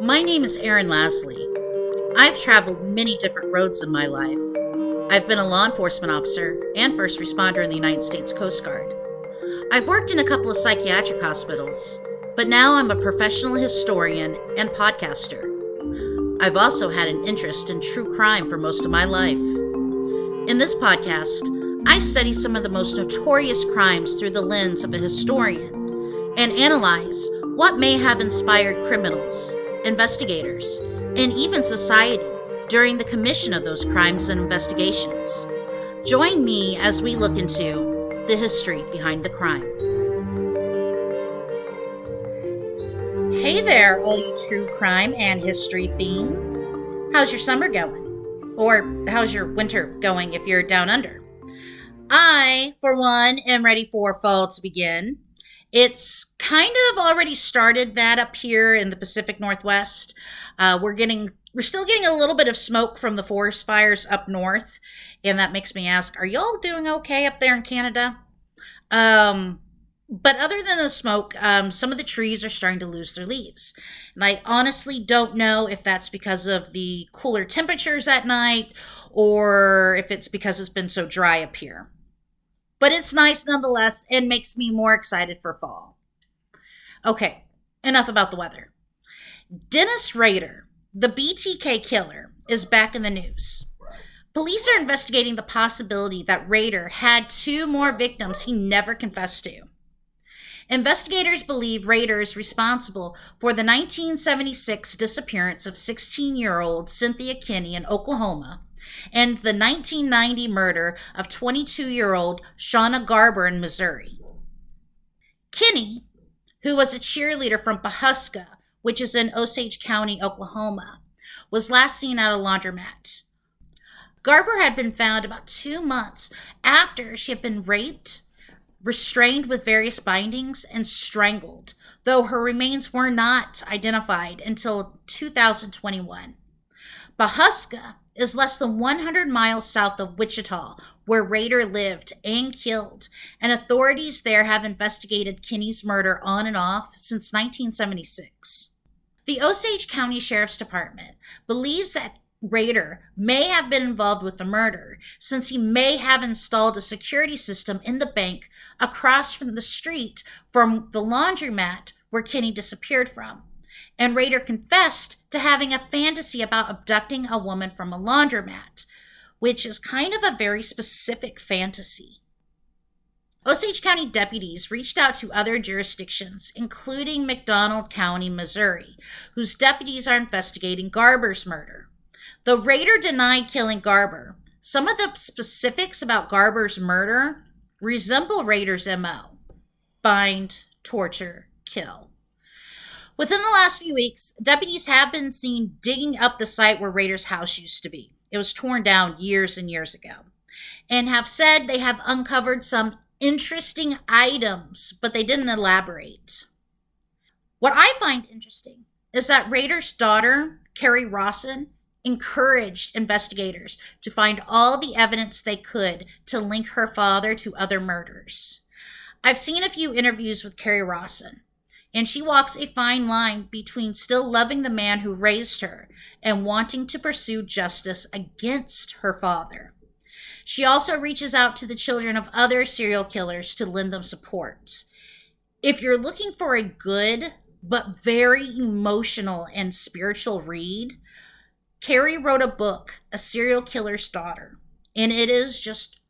My name is Erin Lasley. I've traveled many different roads in my life. I've been a law enforcement officer and first responder in the United States Coast Guard. I've worked in a couple of psychiatric hospitals, but now I'm a professional historian and podcaster. I've also had an interest in true crime for most of my life. In this podcast, I study some of the most notorious crimes through the lens of a historian and analyze what may have inspired criminals, investigators, and even society during the commission of those crimes and investigations. Join me as we look into the history behind the crime. Hey there, all you true crime and history fiends. How's your summer going? Or how's your winter going if you're down under? I, for one, am ready for fall to begin. It's kind of already started that up here in the Pacific Northwest. We're still getting a little bit of smoke from the forest fires up north, and that makes me ask, are y'all doing okay up there in Canada? But other than the smoke, some of the trees are starting to lose their leaves. And I honestly don't know if that's because of the cooler temperatures at night or if it's because it's been so dry up here. But it's nice nonetheless and makes me more excited for fall. Okay, enough about the weather. Dennis Rader, the BTK killer, is back in the news. Police are investigating the possibility that Rader had 2 more victims he never confessed to. Investigators believe Rader is responsible for the 1976 disappearance of 16-year-old Cynthia Kinney in Oklahoma and the 1990 murder of 22-year-old Shauna Garber in Missouri. Kinney, who was a cheerleader from Pawhuska, which is in Osage County, Oklahoma, was last seen at a laundromat. Garber had been found about 2 months after she had been raped, restrained with various bindings, and strangled, though her remains were not identified until 2021. Pawhuska is less than 100 miles south of Wichita, where Rader lived and killed, and authorities there have investigated Kinney's murder on and off since 1976. The Osage County Sheriff's Department believes that Rader may have been involved with the murder, since he may have installed a security system in the bank across from the street from the laundromat where Kinney disappeared from. And Rader confessed to having a fantasy about abducting a woman from a laundromat, which is kind of a very specific fantasy. Osage County deputies reached out to other jurisdictions, including McDonald County, Missouri, whose deputies are investigating Garber's murder. Though Rader denied killing Garber, some of the specifics about Garber's murder resemble Rader's MO: bind, torture, kill. Within the last few weeks, deputies have been seen digging up the site where Rader's house used to be. It was torn down years and years ago, and have said they have uncovered some interesting items, but they didn't elaborate. What I find interesting is that Rader's daughter, Carrie Rawson, encouraged investigators to find all the evidence they could to link her father to other murders. I've seen a few interviews with Carrie Rawson, and she walks a fine line between still loving the man who raised her and wanting to pursue justice against her father. She also reaches out to the children of other serial killers to lend them support. If you're looking for a good but very emotional and spiritual read, Carrie wrote a book, A Serial Killer's Daughter, and it is just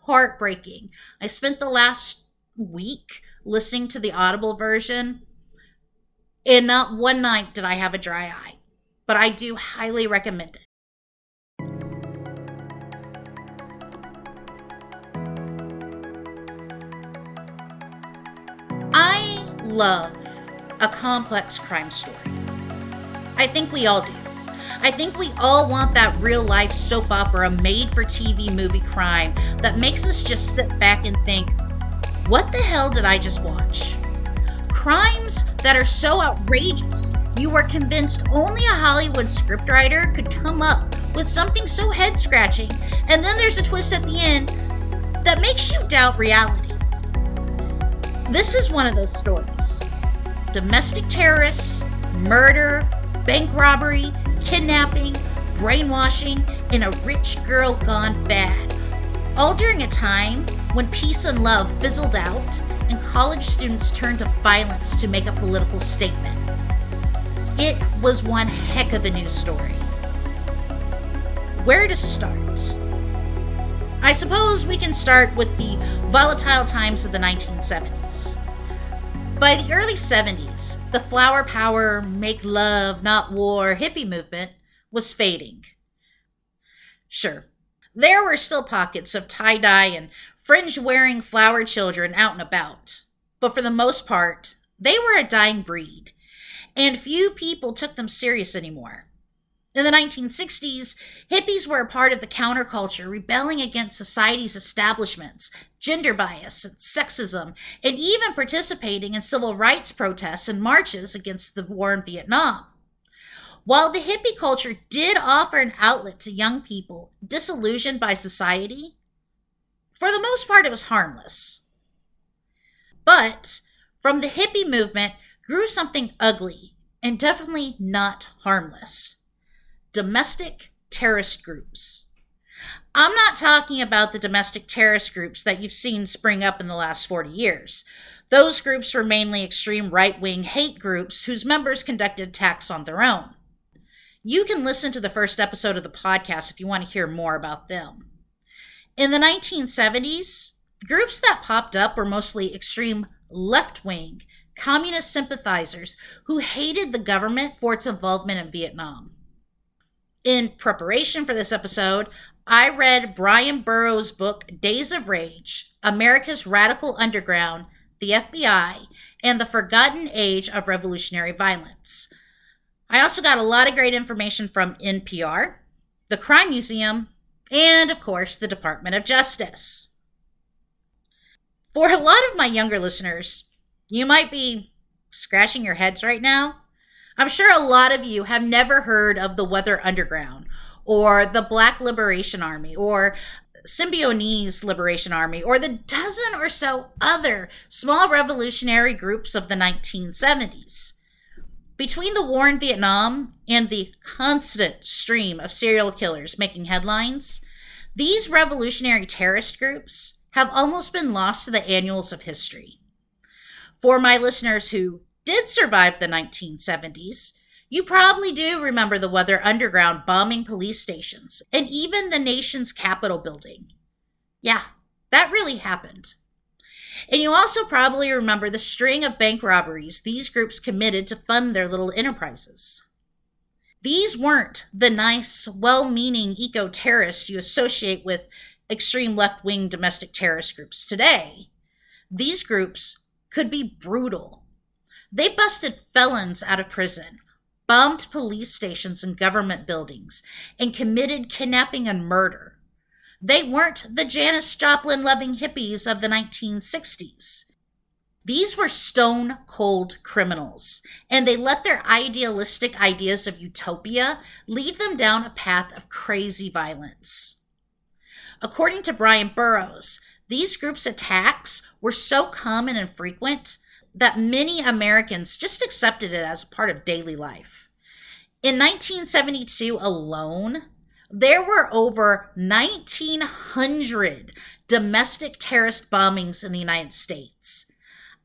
heartbreaking. I spent the last week listening to the Audible version, and not one night did I have a dry eye, but I do highly recommend it. I love a complex crime story. I think we all do. I think we all want that real-life soap opera made-for-TV movie crime that makes us just sit back and think, what the hell did I just watch? Crimes that are so outrageous, you are convinced only a Hollywood scriptwriter could come up with something so head-scratching, and then there's a twist at the end that makes you doubt reality. This is one of those stories. Domestic terrorists, murder, bank robbery, kidnapping, brainwashing, and a rich girl gone bad. All during a time when peace and love fizzled out and college students turned to violence to make a political statement. It was one heck of a news story. Where to start? I suppose we can start with the volatile times of the 1970s. By the early 70s, the flower power, make love, not war hippie movement was fading. Sure, there were still pockets of tie-dye and fringe-wearing flower children out and about, but for the most part, they were a dying breed, and few people took them serious anymore. In the 1960s, hippies were a part of the counterculture, rebelling against society's establishments, gender bias, and sexism, and even participating in civil rights protests and marches against the war in Vietnam. While the hippie culture did offer an outlet to young people disillusioned by society, for the most part it was harmless. But from the hippie movement grew something ugly and definitely not harmless. Domestic terrorist groups. I'm not talking about the domestic terrorist groups that you've seen spring up in the last 40 years. Those groups were mainly extreme right-wing hate groups whose members conducted attacks on their own. You can listen to the first episode of the podcast if you want to hear more about them. In the 1970s, the groups that popped up were mostly extreme left-wing, communist sympathizers who hated the government for its involvement in Vietnam. In preparation for this episode, I read Brian Burrows' book, Days of Rage, America's Radical Underground, the FBI, and the Forgotten Age of Revolutionary Violence. I also got a lot of great information from NPR, the Crime Museum, and, of course, the Department of Justice. For a lot of my younger listeners, you might be scratching your heads right now. I'm sure a lot of you have never heard of the Weather Underground, or the Black Liberation Army, or Symbionese Liberation Army, or the dozen or so other small revolutionary groups of the 1970s. Between the war in Vietnam and the constant stream of serial killers making headlines, these revolutionary terrorist groups have almost been lost to the annals of history. For my listeners who did survive the 1970s, you probably do remember the Weather Underground bombing police stations and even the nation's Capitol building. Yeah, that really happened. And you also probably remember the string of bank robberies these groups committed to fund their little enterprises. These weren't the nice, well-meaning eco-terrorists you associate with extreme left-wing domestic terrorist groups today. These groups could be brutal. They busted felons out of prison, bombed police stations and government buildings, and committed kidnapping and murder. They weren't the Janis Joplin-loving hippies of the 1960s. These were stone-cold criminals, and they let their idealistic ideas of utopia lead them down a path of crazy violence. According to Brian Burrows, these groups' attacks were so common and frequent that many Americans just accepted it as a part of daily life. In 1972 alone, there were over 1,900 domestic terrorist bombings in the United States,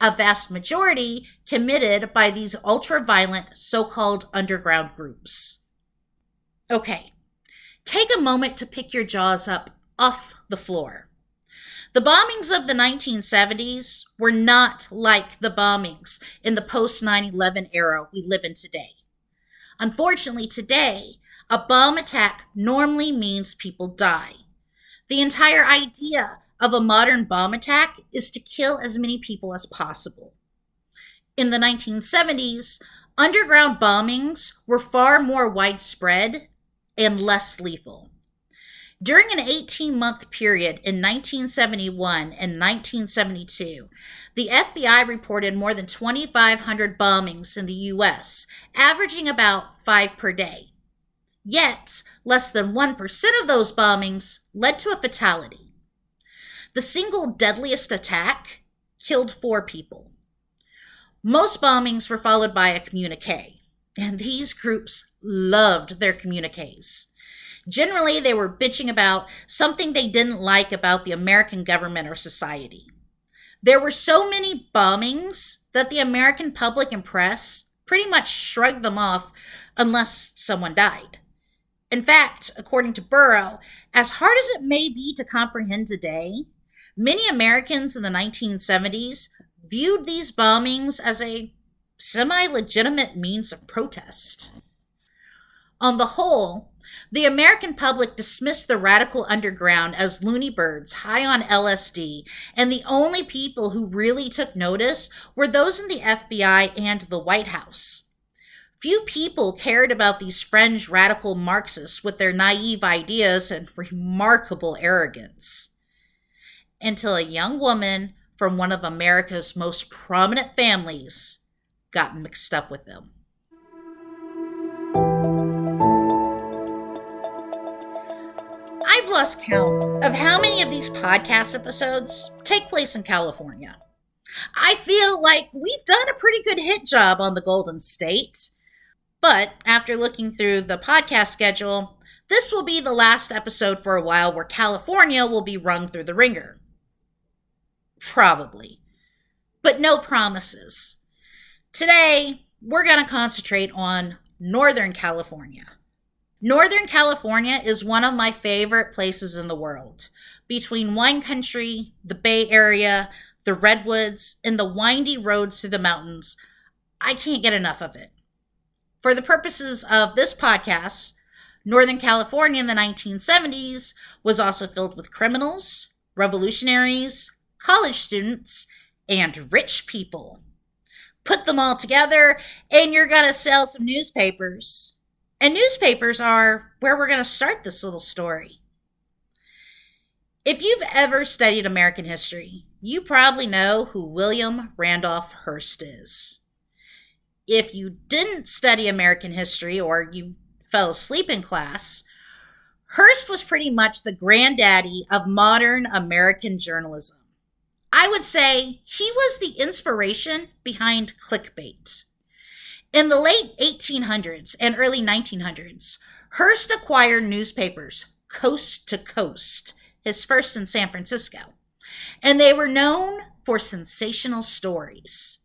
a vast majority committed by these ultra-violent so-called underground groups. Okay, take a moment to pick your jaws up off the floor. The bombings of the 1970s were not like the bombings in the post-9/11 era we live in today. Unfortunately, today, a bomb attack normally means people die. The entire idea of a modern bomb attack is to kill as many people as possible. In the 1970s, underground bombings were far more widespread and less lethal. During an 18-month period in 1971 and 1972, the FBI reported more than 2,500 bombings in the U.S., averaging about 5 per day. Yet, less than 1% of those bombings led to a fatality. The single deadliest attack killed 4 people. Most bombings were followed by a communique. And these groups loved their communiques. Generally, they were bitching about something they didn't like about the American government or society. There were so many bombings that the American public and press pretty much shrugged them off unless someone died. In fact, according to Burrow, as hard as it may be to comprehend today, many Americans in the 1970s viewed these bombings as a semi legitimate means of protest. On the whole, the American public dismissed the radical underground as loony birds high on LSD, and the only people who really took notice were those in the FBI and the White House. Few people cared about these fringe radical Marxists with their naive ideas and remarkable arrogance. Until a young woman from one of America's most prominent families got mixed up with them. I've lost count of how many of these podcast episodes take place in California. I feel like we've done a pretty good hit job on the Golden State. But after looking through the podcast schedule, this will be the last episode for a while where California will be rung through the ringer. Probably. But no promises. Today, we're going to concentrate on Northern California. Northern California is one of my favorite places in the world. Between wine country, the Bay Area, the redwoods, and the windy roads through the mountains, I can't get enough of it. For the purposes of this podcast, Northern California in the 1970s was also filled with criminals, revolutionaries, college students, and rich people. Put them all together, and you're going to sell some newspapers. And newspapers are where we're going to start this little story. If you've ever studied American history, you probably know who William Randolph Hearst is. If you didn't study American history or you fell asleep in class, Hearst was pretty much the granddaddy of modern American journalism. I would say he was the inspiration behind clickbait. In the late 1800s and early 1900s, Hearst acquired newspapers coast to coast, his first in San Francisco, and they were known for sensational stories.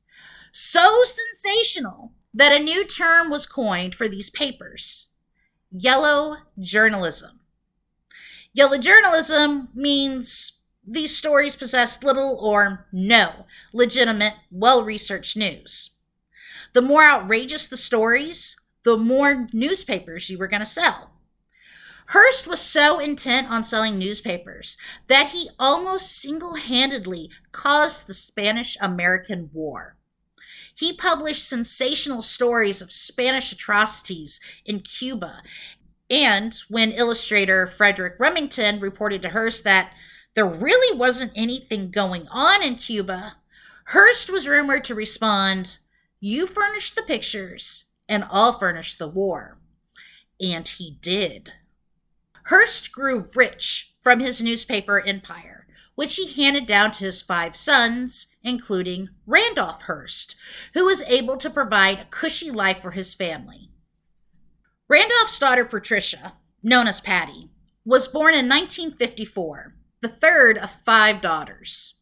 So sensational that a new term was coined for these papers: yellow journalism. Yellow journalism means these stories possessed little or no legitimate, well-researched news. The more outrageous the stories, the more newspapers you were going to sell. Hearst was so intent on selling newspapers that he almost single-handedly caused the Spanish-American War. He published sensational stories of Spanish atrocities in Cuba, and when illustrator Frederick Remington reported to Hearst that there really wasn't anything going on in Cuba, Hearst was rumored to respond, "You furnish the pictures, and I'll furnish the war." And he did. Hearst grew rich from his newspaper empire, which he handed down to his 5 sons, including Randolph Hearst, who was able to provide a cushy life for his family. Randolph's daughter Patricia, known as Patty, was born in 1954, the third of 5 daughters.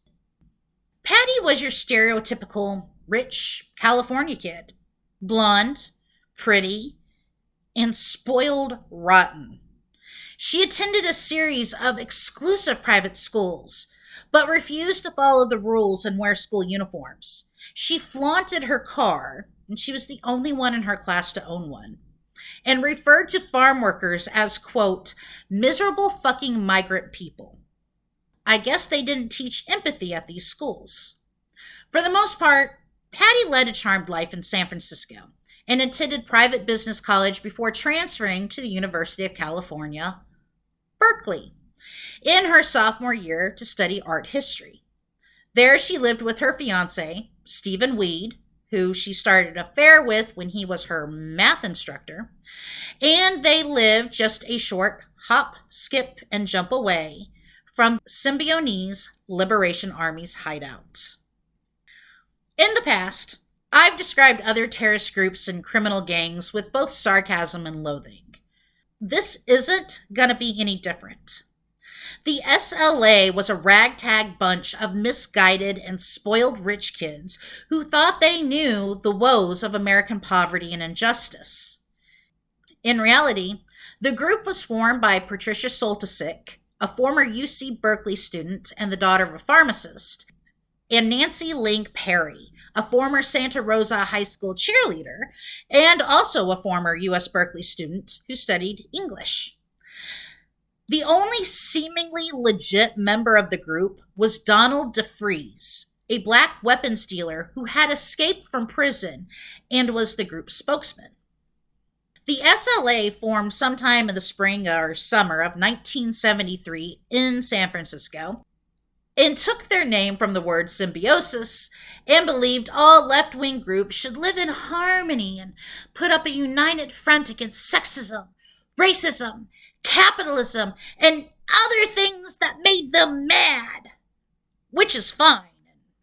Patty was your stereotypical rich California kid, blonde, pretty, and spoiled rotten. She attended a series of exclusive private schools, but refused to follow the rules and wear school uniforms. She flaunted her car, and she was the only one in her class to own one, and referred to farm workers as, quote, miserable fucking migrant people. I guess they didn't teach empathy at these schools. For the most part, Patty led a charmed life in San Francisco and attended private business college before transferring to the University of California, Berkeley, in her sophomore year to study art history. There she lived with her fiancé, Stephen Weed, who she started an affair with when he was her math instructor, and they lived just a short hop, skip, and jump away from Symbionese Liberation Army's hideout. In the past, I've described other terrorist groups and criminal gangs with both sarcasm and loathing. This isn't going to be any different. The SLA was a ragtag bunch of misguided and spoiled rich kids who thought they knew the woes of American poverty and injustice. In reality, the group was formed by Patricia Soltysik, a former UC Berkeley student and the daughter of a pharmacist, and Nancy Link Perry, a former Santa Rosa High School cheerleader and also a former US Berkeley student who studied English. The only seemingly legit member of the group was Donald DeFreeze, a black weapons dealer who had escaped from prison and was the group's spokesman. The SLA formed sometime in the spring or summer of 1973 in San Francisco and took their name from the word symbiosis and believed all left-wing groups should live in harmony and put up a united front against sexism, racism, capitalism, and other things that made them mad, which is fine.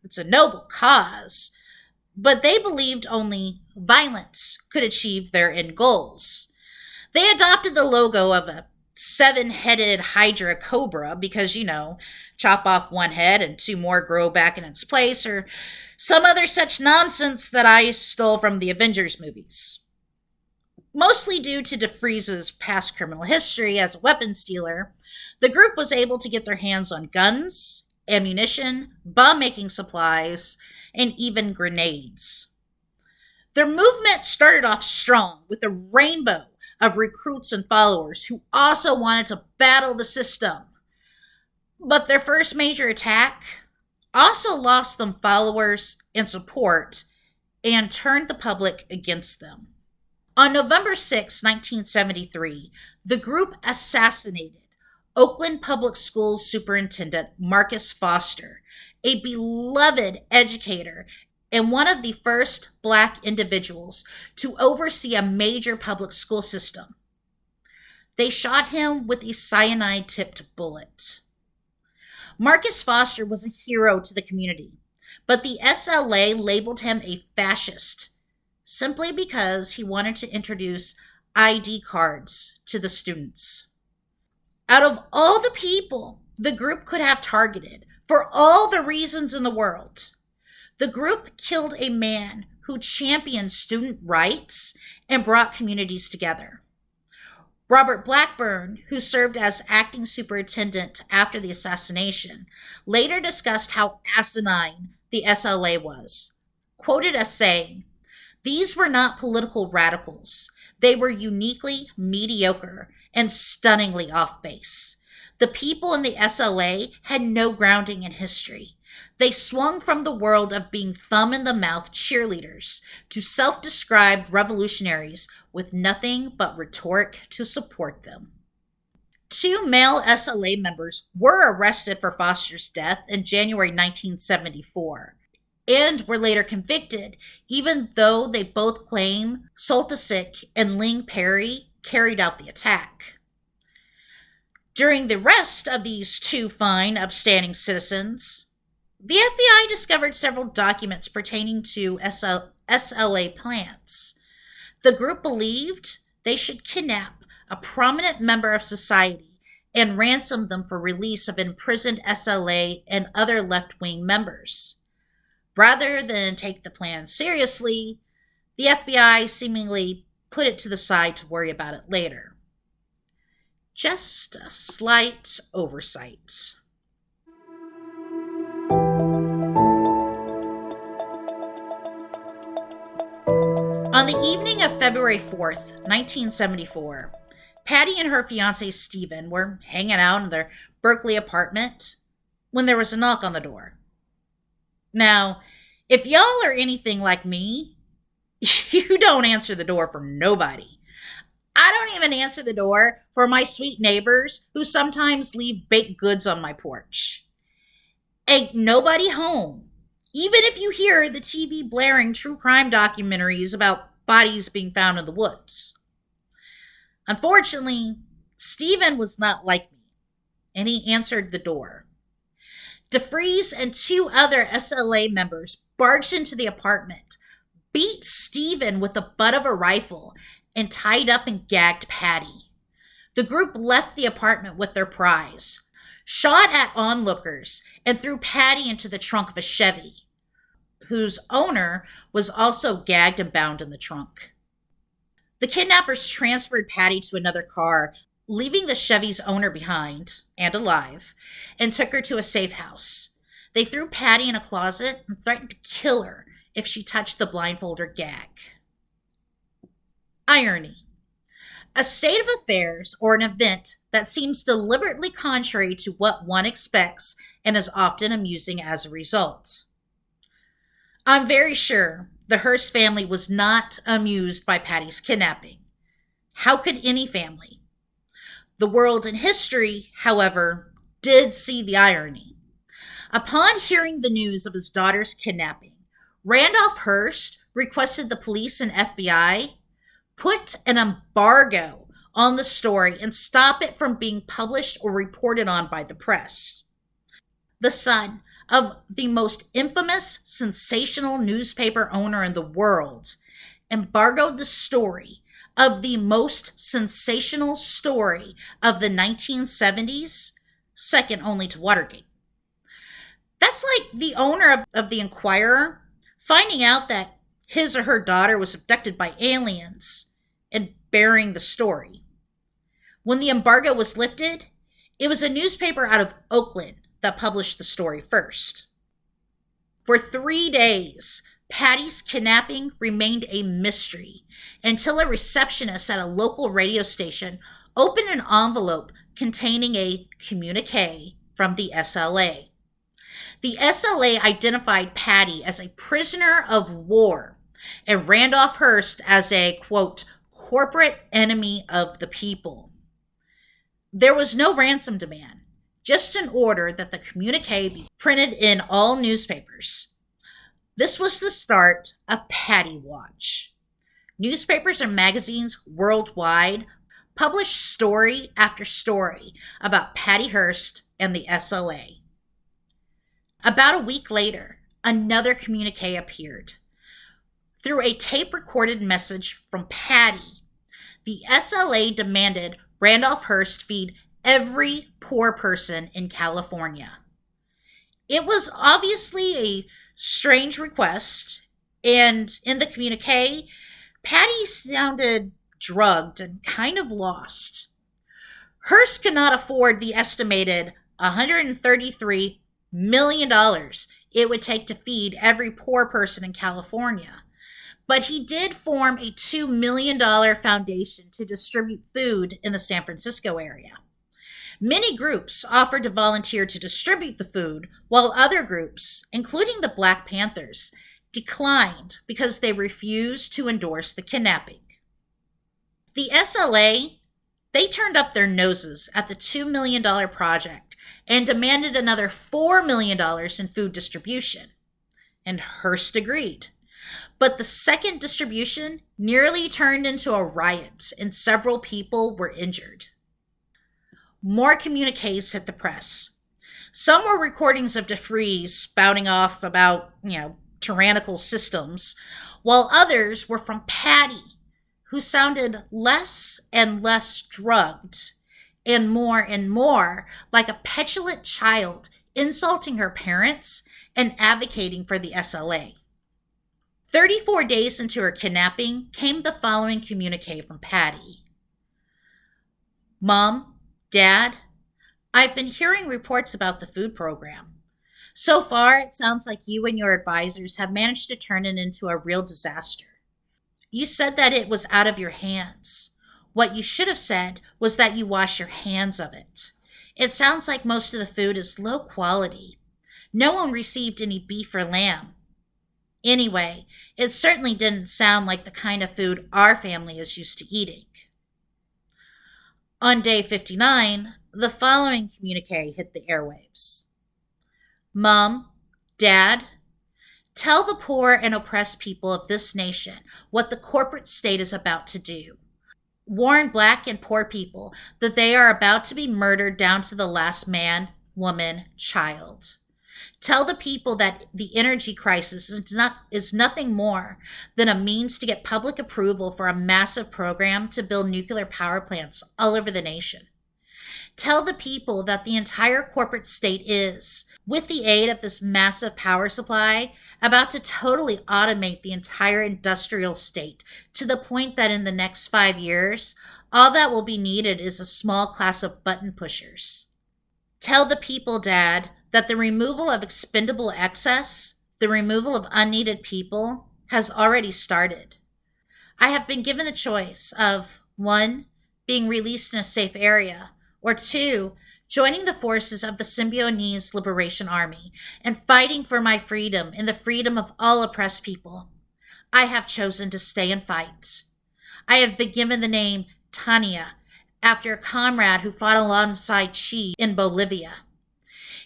It's a noble cause, but they believed only violence could achieve their end goals. They adopted the logo of a 7-headed Hydra cobra because, chop off one head and 2 more grow back in its place, or some other such nonsense that I stole from the Avengers movies. Mostly due to DeFreeze's past criminal history as a weapons dealer, the group was able to get their hands on guns, ammunition, bomb-making supplies, and even grenades. Their movement started off strong with a rainbow of recruits and followers who also wanted to battle the system. But their first major attack also lost them followers and support and turned the public against them. On November 6, 1973, the group assassinated Oakland Public Schools Superintendent Marcus Foster, a beloved educator and one of the first black individuals to oversee a major public school system. They shot him with a cyanide-tipped bullet. Marcus Foster was a hero to the community, but the SLA labeled him a fascist simply because he wanted to introduce ID cards to the students. Out of all the people the group could have targeted, for all the reasons in the world, the group killed a man who championed student rights and brought communities together. Robert Blackburn, who served as acting superintendent after the assassination, later discussed how asinine the SLA was, quoted as saying, "These were not political radicals. They were uniquely mediocre and stunningly off base. The people in the SLA had no grounding in history. They swung from the world of being thumb-in-the-mouth cheerleaders to self-described revolutionaries with nothing but rhetoric to support them." 2 male SLA members were arrested for Foster's death in January 1974 and were later convicted, even though they both claim Soltysik and Ling Perry carried out the attack. During the arrest of these 2 fine, upstanding citizens, the FBI discovered several documents pertaining to SLA plans. The group believed they should kidnap a prominent member of society and ransom them for release of imprisoned SLA and other left-wing members. Rather than take the plan seriously, the FBI seemingly put it to the side to worry about it later. Just a slight oversight. On the evening of February 4th, 1974, Patty and her fiancé Stephen were hanging out in their Berkeley apartment when there was a knock on the door. Now, if y'all are anything like me, you don't answer the door for nobody. I don't even answer the door for my sweet neighbors who sometimes leave baked goods on my porch. Ain't nobody home, even if you hear the TV blaring true crime documentaries about bodies being found in the woods. Unfortunately, Stephen was not like me, and he answered the door. DeFreeze and 2 other SLA members barged into the apartment, beat Stephen with the butt of a rifle, and tied up and gagged Patty. The group left the apartment with their prize, shot at onlookers, and threw Patty into the trunk of a Chevy, whose owner was also gagged and bound in the trunk. The kidnappers transferred Patty to another car, leaving the Chevy's owner behind and alive, and took her to a safe house. They threw Patty in a closet and threatened to kill her if she touched the blindfold or gag. Irony. A state of affairs or an event that seems deliberately contrary to what one expects and is often amusing as a result. I'm very sure the Hearst family was not amused by Patty's kidnapping. How could any family? The world and history, however, did see the irony. Upon hearing the news of his daughter's kidnapping, Randolph Hearst requested the police and FBI put an embargo on the story and stop it from being published or reported on by the press. The son of the most infamous, sensational newspaper owner in the world embargoed the story of the most sensational story of the 1970s, second only to Watergate. That's like the owner of the Inquirer finding out that his or her daughter was abducted by aliens and burying the story. When the embargo was lifted, it was a newspaper out of Oakland that published the story first. For 3 days, Patty's kidnapping remained a mystery until a receptionist at a local radio station opened an envelope containing a communique from the SLA. The SLA identified Patty as a prisoner of war and Randolph Hearst as a, quote, corporate enemy of the people. There was no ransom demand, just an order that the communique be printed in all newspapers. This was the start of Patty Watch. Newspapers and magazines worldwide published story after story about Patty Hearst and the SLA. About a week later, another communique appeared. Through a tape-recorded message from Patty, the SLA demanded Randolph Hearst feed every poor person in California. It was obviously a strange request, and in the communique, Patty sounded drugged and kind of lost. Hearst could not afford the estimated $133 million it would take to feed every poor person in California. But he did form a $2 million foundation to distribute food in the San Francisco area. Many groups offered to volunteer to distribute the food, while other groups, including the Black Panthers, declined because they refused to endorse the kidnapping. The SLA, they turned up their noses at the $2 million project and demanded another $4 million in food distribution. And Hearst agreed. But the second distribution nearly turned into a riot and several people were injured. More communiques hit the press. Some were recordings of DeFreeze spouting off about, tyrannical systems, while others were from Patty, who sounded less and less drugged and more like a petulant child insulting her parents and advocating for the SLA. 34 days into her kidnapping came the following communique from Patty. Mom, Dad, I've been hearing reports about the food program. So far, it sounds like you and your advisors have managed to turn it into a real disaster. You said that it was out of your hands. What you should have said was that you wash your hands of it. It sounds like most of the food is low quality. No one received any beef or lamb. Anyway, it certainly didn't sound like the kind of food our family is used to eating. On day 59, the following communique hit the airwaves. Mom, Dad, tell the poor and oppressed people of this nation what the corporate state is about to do. Warn Black and poor people that they are about to be murdered down to the last man, woman, child. Tell the people that the energy crisis is nothing more than a means to get public approval for a massive program to build nuclear power plants all over the nation. Tell the people that the entire corporate state is, with the aid of this massive power supply, about to totally automate the entire industrial state to the point that in the next 5 years, all that will be needed is a small class of button pushers. Tell the people, Dad, that the removal of expendable excess, the removal of unneeded people, has already started. I have been given the choice of 1. Being released in a safe area, or 2. Joining the forces of the Symbionese Liberation Army and fighting for my freedom and the freedom of all oppressed people. I have chosen to stay and fight. I have been given the name Tanya after a comrade who fought alongside Che in Bolivia.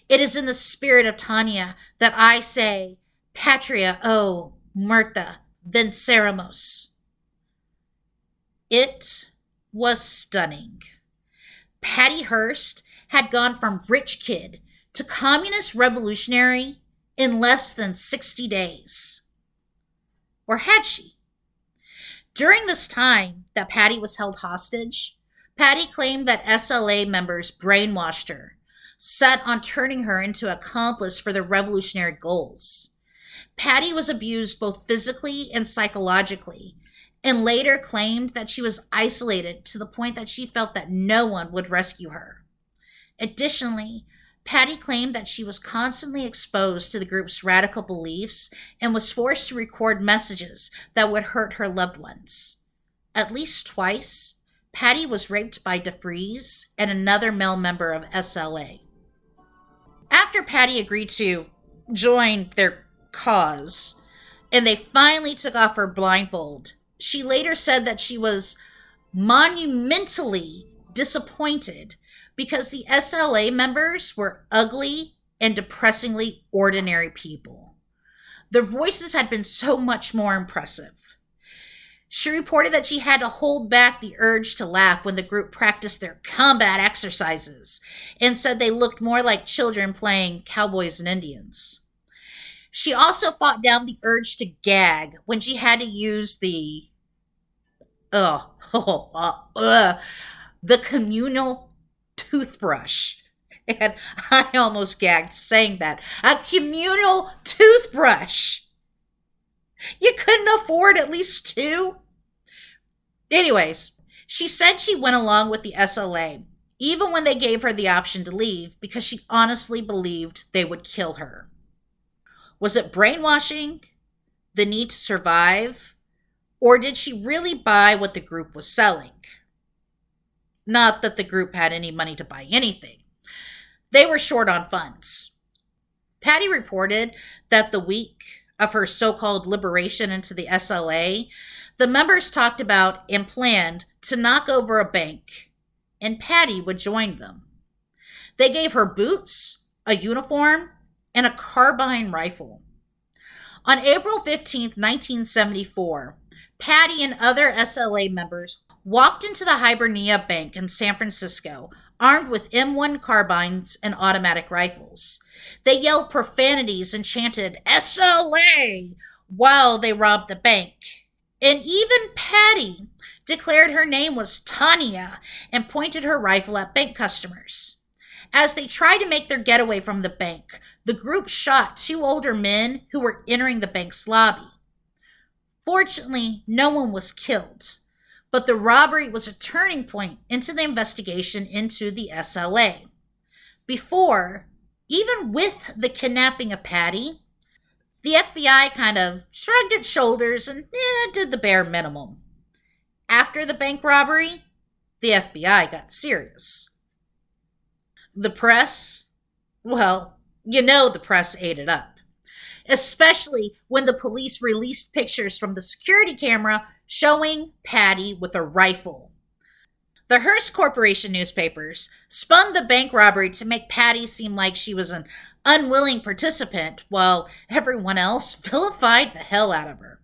It is in the spirit of Tanya that I say, Patria o Muerta venceremos. It was stunning. Patty Hearst had gone from rich kid to communist revolutionary in less than 60 days. Or had she? During this time that Patty was held hostage, Patty claimed that SLA members brainwashed her, set on turning her into an accomplice for their revolutionary goals. Patty was abused both physically and psychologically, and later claimed that she was isolated to the point that she felt that no one would rescue her. Additionally, Patty claimed that she was constantly exposed to the group's radical beliefs and was forced to record messages that would hurt her loved ones. At least twice, Patty was raped by DeFreeze and another male member of SLA. After Patty agreed to join their cause, and they finally took off her blindfold, she later said that she was monumentally disappointed because the SLA members were ugly and depressingly ordinary people. Their voices had been so much more impressive. She reported that she had to hold back the urge to laugh when the group practiced their combat exercises and said they looked more like children playing cowboys and Indians. She also fought down the urge to gag when she had to use the communal toothbrush. And I almost gagged saying that. A communal toothbrush. You couldn't afford at least 2? Anyways, she said she went along with the SLA, even when they gave her the option to leave, because she honestly believed they would kill her. Was it brainwashing? The need to survive? Or did she really buy what the group was selling? Not that the group had any money to buy anything. They were short on funds. Patty reported that the week of her so-called liberation into the SLA, the members talked about and planned to knock over a bank, and Patty would join them. They gave her boots, a uniform, and a carbine rifle. On April 15th, 1974, Patty and other SLA members walked into the Hibernia Bank in San Francisco, armed with M1 carbines and automatic rifles. They yelled profanities and chanted SLA while they robbed the bank. And even Patty declared her name was Tanya and pointed her rifle at bank customers. As they tried to make their getaway from the bank, the group shot 2 older men who were entering the bank's lobby. Fortunately, no one was killed, but the robbery was a turning point into the investigation into the SLA. Before, even with the kidnapping of Patty, the FBI kind of shrugged its shoulders and did the bare minimum. After the bank robbery, the FBI got serious. The press? Well, you know the press ate it up. Especially when the police released pictures from the security camera showing Patty with a rifle. The Hearst Corporation newspapers spun the bank robbery to make Patty seem like she was an unwilling participant, while everyone else vilified the hell out of her.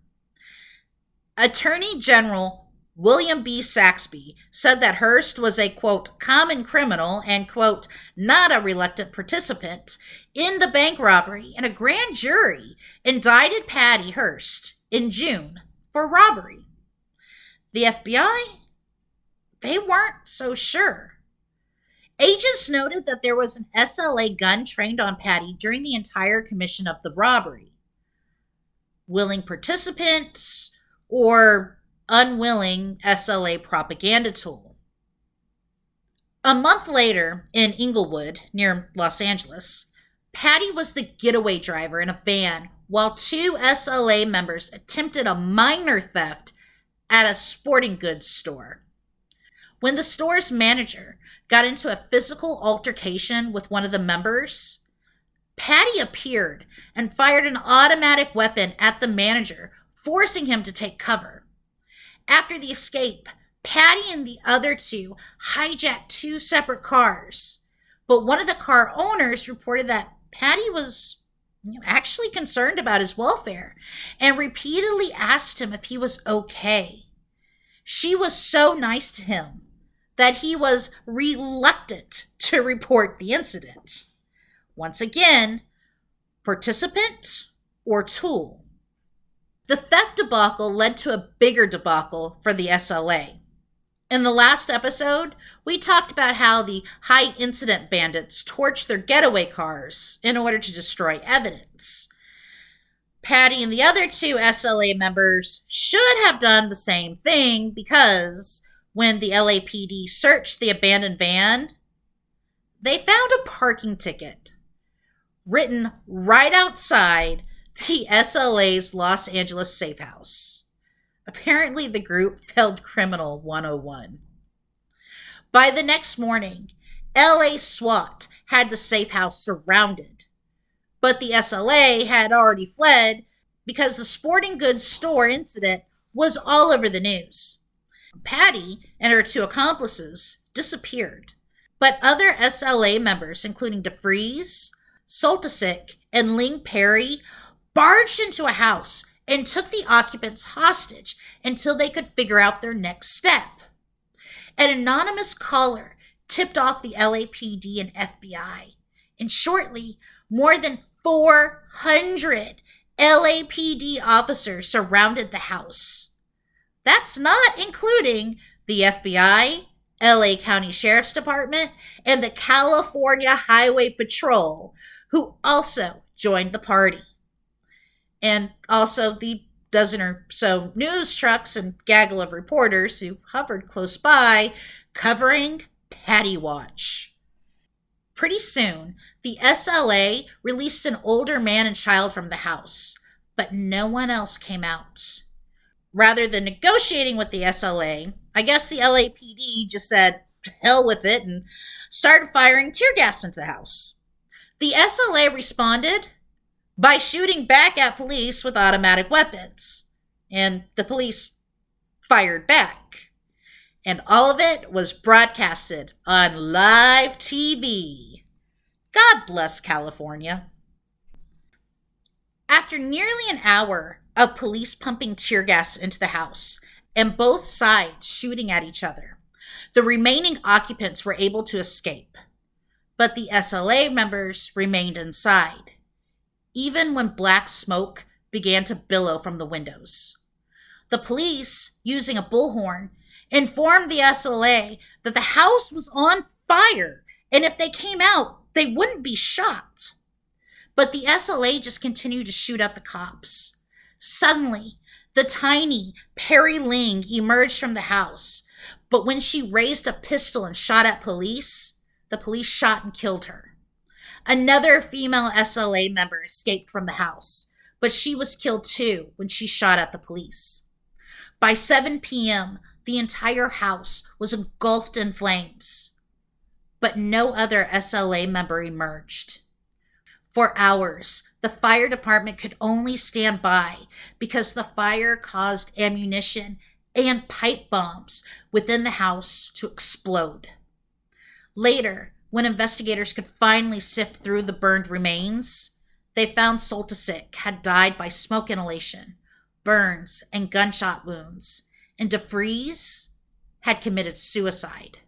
Attorney General William B. Saxby said that Hearst was a, quote, common criminal and, quote, not a reluctant participant in the bank robbery, and a grand jury indicted Patty Hearst in June for robbery. The FBI, they weren't so sure. Agents noted that there was an SLA gun trained on Patty during the entire commission of the robbery. Willing participants or unwilling SLA propaganda tool. A month later, in Inglewood, near Los Angeles, Patty was the getaway driver in a van while two SLA members attempted a minor theft at a sporting goods store. When the store's manager got into a physical altercation with one of the members, Patty appeared and fired an automatic weapon at the manager, forcing him to take cover. After the escape, Patty and the other two hijacked two separate cars, but one of the car owners reported that Patty was actually concerned about his welfare and repeatedly asked him if he was okay. She was so nice to him that he was reluctant to report the incident. Once again, participant or tool. The theft debacle led to a bigger debacle for the SLA. In the last episode, we talked about how the high incident bandits torched their getaway cars in order to destroy evidence. Patty and the other two SLA members should have done the same thing because when the LAPD searched the abandoned van, they found a parking ticket written right outside the SLA's Los Angeles safe house. Apparently, the group failed Criminal 101. By the next morning, LA SWAT had the safe house surrounded, but the SLA had already fled because the sporting goods store incident was all over the news. Patty and her two accomplices disappeared, but other SLA members, including DeFreeze, Soltysik, and Ling Perry, barged into a house and took the occupants hostage until they could figure out their next step. An anonymous caller tipped off the LAPD and FBI, and shortly, more than 400 LAPD officers surrounded the house. That's not including the FBI, LA County Sheriff's Department, and the California Highway Patrol, who also joined the party. And also the dozen or so news trucks and gaggle of reporters who hovered close by, covering Patty Watch. Pretty soon, the SLA released an older man and child from the house, but no one else came out. Rather than negotiating with the SLA, I guess the LAPD just said, to hell with it, and started firing tear gas into the house. The SLA responded by shooting back at police with automatic weapons, and the police fired back. And all of it was broadcasted on live TV. God bless California. After nearly an hour of police pumping tear gas into the house and both sides shooting at each other, the remaining occupants were able to escape. But the SLA members remained inside, even when black smoke began to billow from the windows. The police, using a bullhorn, informed the SLA that the house was on fire, and if they came out, they wouldn't be shot. But the SLA just continued to shoot at the cops. Suddenly, the tiny Perry Ling emerged from the house, but when she raised a pistol and shot at police, the police shot and killed her. Another female SLA member escaped from the house, but she was killed too when she shot at the police. By 7 p.m., the entire house was engulfed in flames, but no other SLA member emerged. For hours, the fire department could only stand by because the fire caused ammunition and pipe bombs within the house to explode. Later, when investigators could finally sift through the burned remains, they found Soltysik had died by smoke inhalation, burns, and gunshot wounds, and DeFreeze had committed suicide.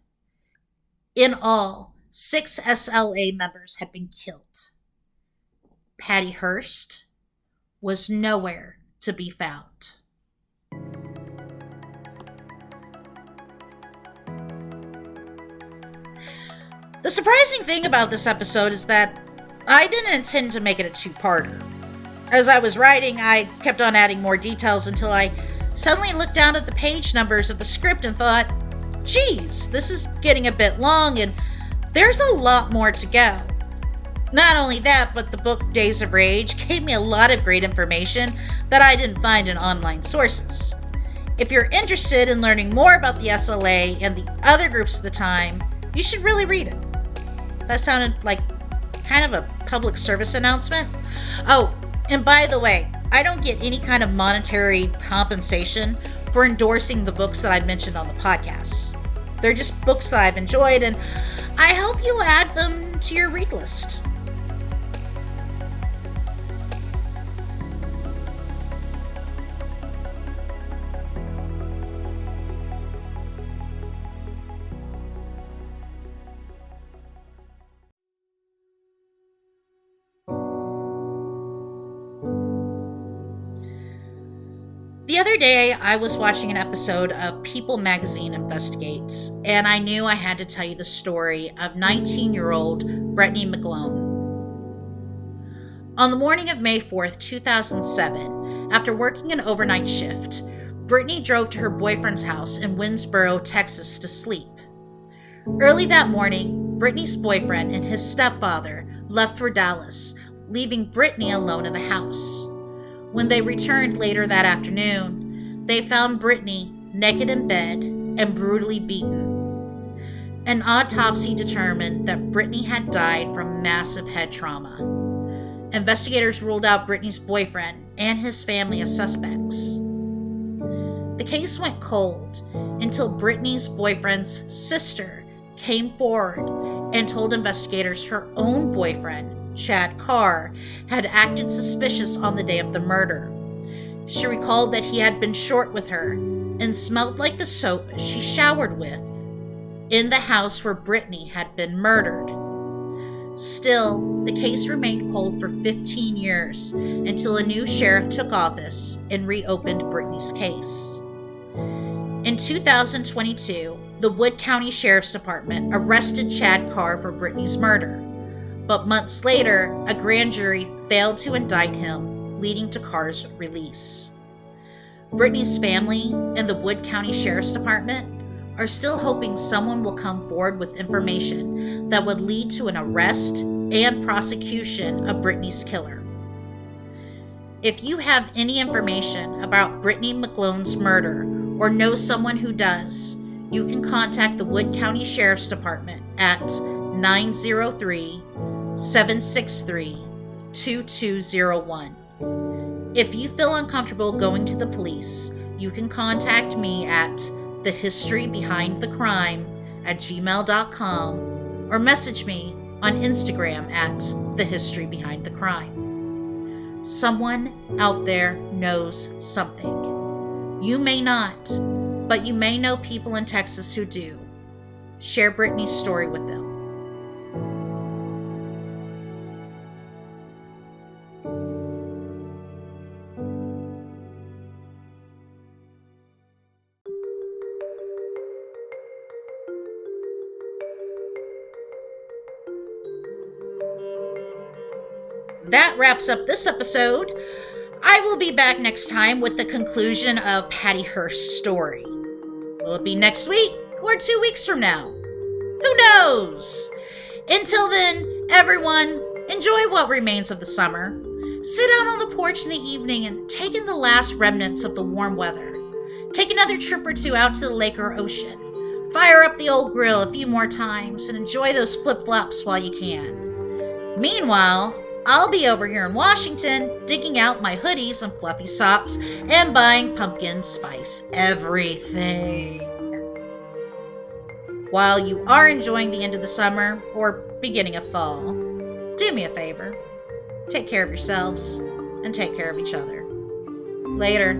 In all, 6 SLA members had been killed. Patty Hearst was nowhere to be found. The surprising thing about this episode is that I didn't intend to make it a two-parter. As I was writing, I kept on adding more details until I suddenly looked down at the page numbers of the script and thought, geez, this is getting a bit long and there's a lot more to go. Not only that, but the book Days of Rage gave me a lot of great information that I didn't find in online sources. If you're interested in learning more about the SLA and the other groups at the time, you should really read it. That sounded like kind of a public service announcement. Oh, and by the way, I don't get any kind of monetary compensation for endorsing the books that I've mentioned on the podcast. They're just books that I've enjoyed, and I hope you add them to your read list. The other day, I was watching an episode of People Magazine Investigates, and I knew I had to tell you the story of 19-year-old Brittany McGlone. On the morning of May 4th, 2007, after working an overnight shift, Brittany drove to her boyfriend's house in Winsboro, Texas to sleep. Early that morning, Brittany's boyfriend and his stepfather left for Dallas, leaving Brittany alone in the house. When they returned later that afternoon, they found Brittany naked in bed and brutally beaten. An autopsy determined that Brittany had died from massive head trauma. Investigators ruled out Brittany's boyfriend and his family as suspects. The case went cold until Brittany's boyfriend's sister came forward and told investigators her own boyfriend, Chad Carr, had acted suspicious on the day of the murder. She recalled that he had been short with her and smelled like the soap she showered with in the house where Brittany had been murdered. Still, the case remained cold for 15 years until a new sheriff took office and reopened Brittany's case. In 2022, the Wood County Sheriff's Department arrested Chad Carr for Brittany's murder. But months later, a grand jury failed to indict him, leading to Carr's release. Brittany's family and the Wood County Sheriff's Department are still hoping someone will come forward with information that would lead to an arrest and prosecution of Brittany's killer. If you have any information about Brittany McGlone's murder or know someone who does, you can contact the Wood County Sheriff's Department at 903-763-2201. If you feel uncomfortable going to the police, you can contact me at thehistorybehindthecrime@gmail.com or message me on Instagram at thehistorybehindthecrime. Someone out there knows something. You may not, but you may know people in Texas who do. Share Brittany's story with them. That wraps up this episode. I will be back next time with the conclusion of Patty Hearst's story. Will it be next week or 2 weeks from now? Who knows? Until then, everyone, enjoy what remains of the summer. Sit out on the porch in the evening and take in the last remnants of the warm weather. Take another trip or two out to the lake or ocean. Fire up the old grill a few more times and enjoy those flip-flops while you can. Meanwhile, I'll be over here in Washington digging out my hoodies and fluffy socks and buying pumpkin spice everything. While you are enjoying the end of the summer or beginning of fall, do me a favor. Take care of yourselves and take care of each other. Later.